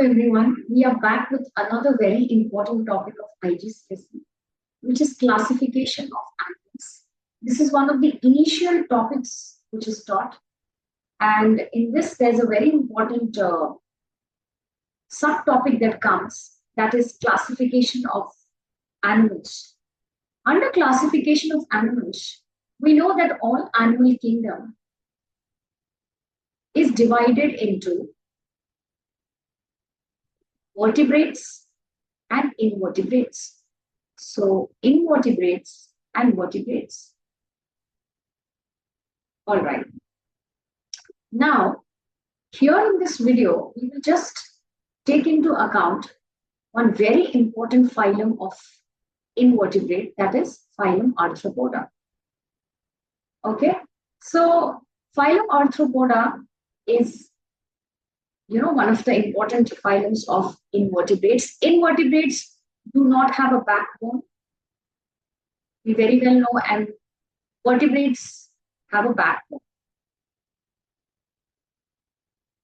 everyone. We are back with another very important topic of IGCSE, which is classification of animals. This is one of the initial topics which is taught, and in this there's a very important subtopic that comes, that is classification of animals. Under classification of animals, we know that all animal kingdom is divided into vertebrates and invertebrates. So invertebrates and vertebrates. All right. Now, here in this video, we will just take into account one very important phylum of invertebrate, that is Phylum Arthropoda. Okay. So Phylum Arthropoda is one of the important phylums of invertebrates. Invertebrates do not have a backbone. We very well know, and vertebrates have a backbone.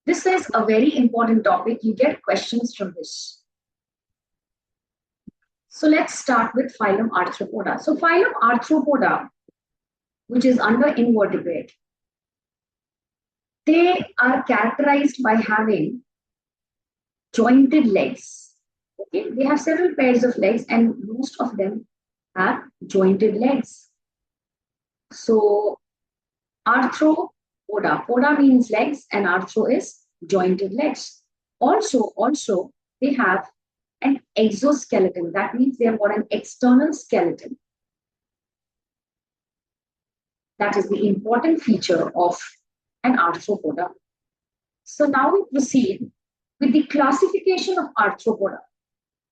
This is a very important topic. You get questions from this. So let's start with Phylum Arthropoda. So Phylum Arthropoda, which is under invertebrate, they are characterized by having jointed legs. Okay, they have several pairs of legs, and most of them have jointed legs. So arthropoda, poda means legs, and arthro is jointed legs. Also, they have an exoskeleton. That means they have got an external skeleton. That is the important feature of an arthropoda. So now we proceed with the classification of arthropoda.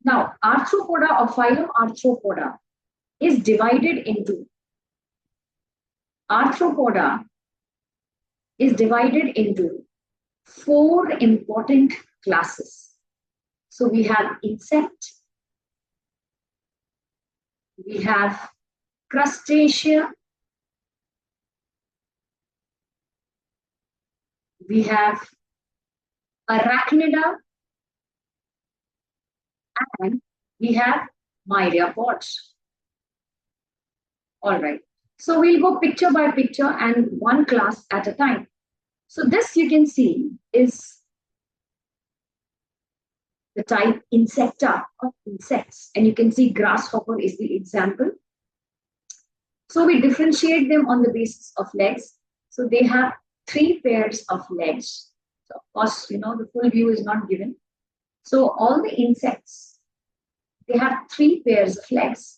Now, arthropoda or Phylum Arthropoda is divided into four important classes. So we have insect, we have crustacea, we have arachnida, and we have myriapods. All right. So we'll go picture by picture and one class at a time. So this you can see is the type insecta of insects, and you can see grasshopper is the example. So we differentiate them on the basis of legs. So they have 3 pairs of legs. So of course, the full view is not given. So all the insects, they have 3 pairs of legs.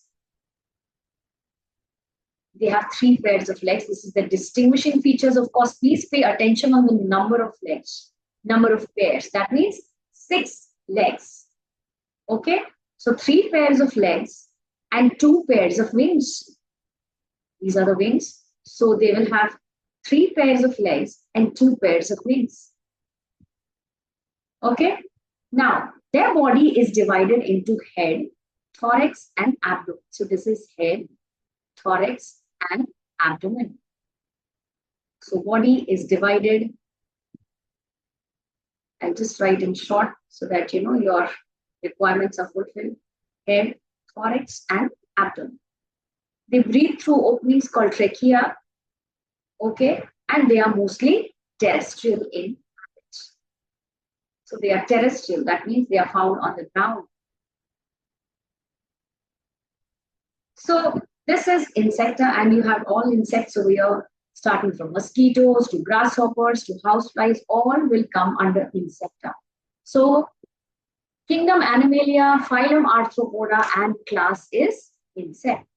They have 3 pairs of legs. This is the distinguishing features. Of course, please pay attention on the number of legs, number of pairs. That means 6 legs. Okay. So 3 pairs of legs and 2 pairs of wings. These are the wings. So they will have 3 pairs of legs and 2 pairs of wings. Okay. Now, their body is divided into head, thorax, and abdomen. So this is head, thorax, and abdomen. So body is divided. I'll just write in short so that your requirements are fulfilled. Head, thorax, and abdomen. They breathe through openings called trachea. Okay, and they are mostly terrestrial in habit. So they are terrestrial. That means they are found on the ground. So this is insecta, and you have all insects over here, starting from mosquitoes to grasshoppers to houseflies, all will come under insecta. So kingdom Animalia, Phylum Arthropoda, and class is insect.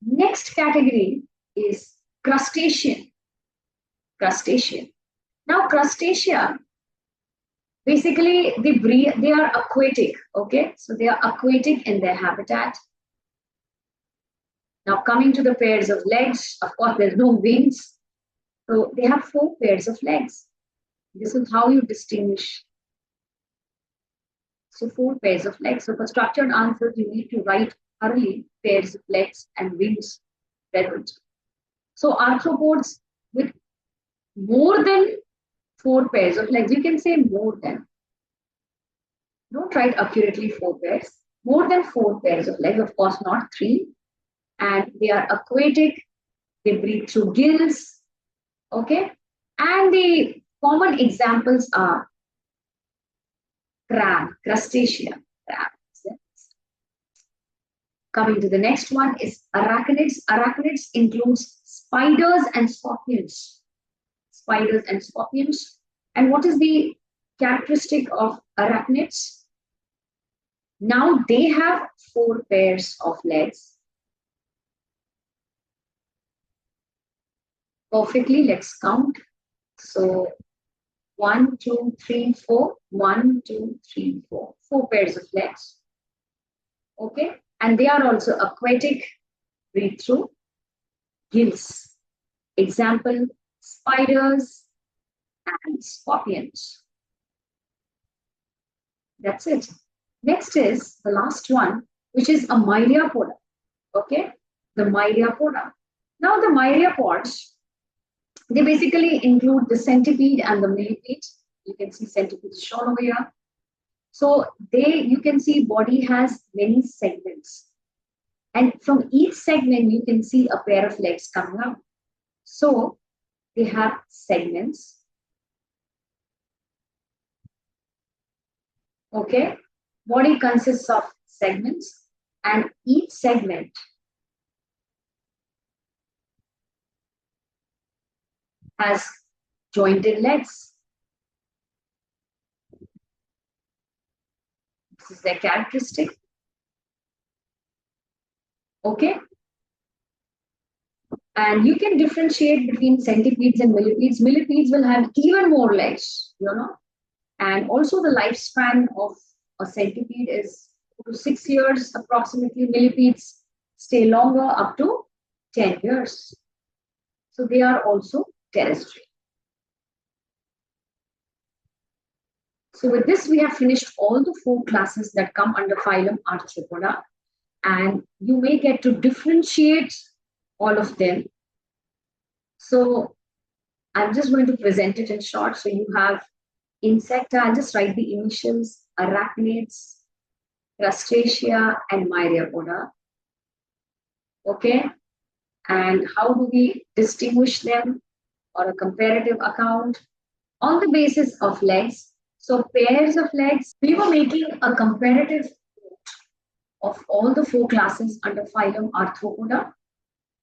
Next category is crustacean. Now crustacea, basically they are aquatic. Okay, so they are aquatic in their habitat. Now coming to the pairs of legs, of course there's no wings. So they have 4 pairs of legs. This is how you distinguish. So 4 pairs of legs. So for structured answers, you need to write thoroughly pairs of legs and wings present. So arthropods with more than 4 pairs of legs, you can say more than. Don't write accurately 4 pairs. More than 4 pairs of legs, of course, not 3. And they are aquatic. They breathe through gills. Okay. And the common examples are crab, crustacea, crab. Coming to the next one is arachnids. Arachnids includes spiders and scorpions. Spiders and scorpions. And what is the characteristic of arachnids? Now they have 4 pairs of legs. Perfectly, let's count. So 1, 2, 3, 4. 1, 2, 3, 4. 4 pairs of legs. Okay. And they are also aquatic, breathe through gills. Example, spiders and scorpions. That's it. Next is the last one, which is a myriapoda. Okay, the myriapoda. Now the myriapods, they basically include the centipede and the millipede. You can see centipede shown over here. So you can see body has many segments. And from each segment, you can see a pair of legs coming out. So they have segments. Okay, body consists of segments, and each segment has jointed legs. This is their characteristic. Okay. And you can differentiate between centipedes and millipedes. Millipedes will have even more legs, And also the lifespan of a centipede is 4 to 6 years approximately. Millipedes stay longer, up to 10 years. So they are also terrestrial. So with this, we have finished all the 4 classes that come under phylum Arthropoda. And you may get to differentiate all of them. So I'm just going to present it in short. So you have insecta, I'll just write the initials, arachnids, crustacea, and myriapoda. Okay. And how do we distinguish them, or a comparative account? On the basis of legs. So pairs of legs, we were making a comparative of all the 4 classes under phylum Arthropoda,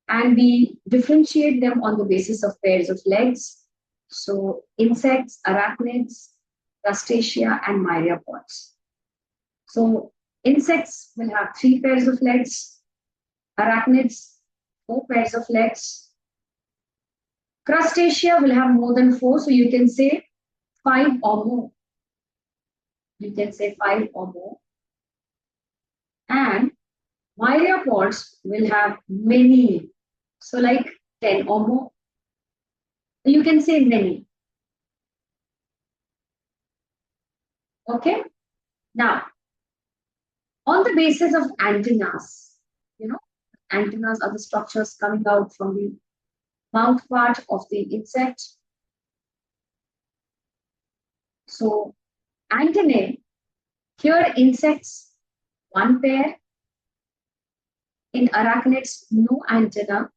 and we differentiate them on the basis of pairs of legs. So insects, arachnids, crustacea, and myriapods. So insects will have 3 pairs of legs, arachnids 4 pairs of legs, crustacea will have more than 4, so you can say 5 or more. You can say 5 or more. And myriapods will have many, so like 10 or more. You can say many. Okay. Now, on the basis of antennas, antennas are the structures coming out from the mouth part of the insect. So, antennae, here insects, 1 pair. In arachnids, no antenna.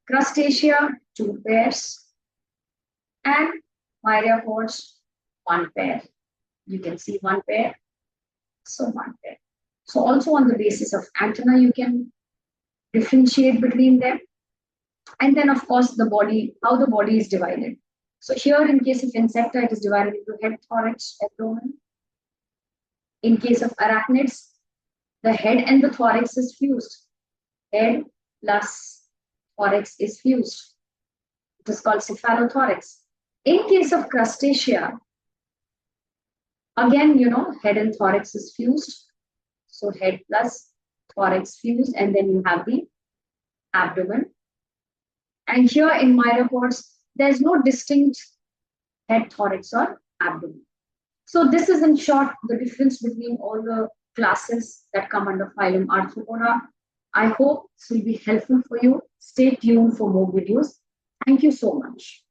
Crustacea, 2 pairs. And myriapods, 1 pair. You can see 1 pair. So 1 pair. So also on the basis of antenna, you can differentiate between them. And then, of course, the body, how the body is divided. So here, in case of insecta, it is divided into head, thorax, abdomen. In case of arachnids, the head and the thorax is fused. Head plus thorax is fused. It is called cephalothorax. In case of crustacea, again, head and thorax is fused. So head plus thorax fused, and then you have the abdomen. And here in myriapods, there's no distinct head, thorax, or abdomen. So this is in short the difference between all the classes that come under phylum Arthropoda. I hope this will be helpful for you. Stay tuned for more videos. Thank you so much.